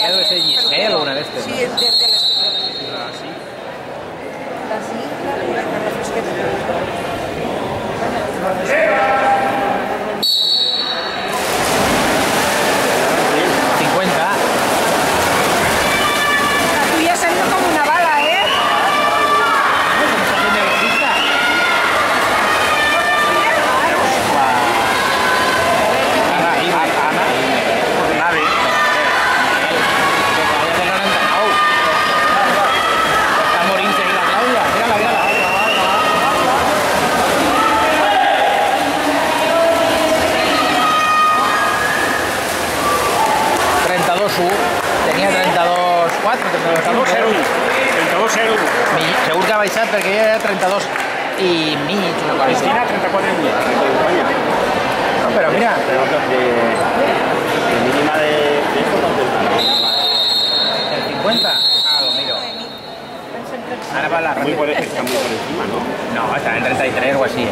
¿Es de Giselle o una de estas? Sí, es de las Así. la fresqueta. 50. La tuya ha salido como una bala, ¿eh? ¿Cómo está haciendo electricista? Ana, por nave. Que todavía no l'han entrado. Està morint-se ahí la Clàudia. Mira-la, mira-la. 32-1. Tenia 32-4, 32-0. 32-0. Segur que ha baixat perquè ella era 32 i mig, una cosa així. Cristina, 34 y medio. No, però mira, Pero de mínima de esto, ¿dónde está? el 50. Ah, lo miro. Ara va la Está muy por encima, ¿no? No, està en 33 o així.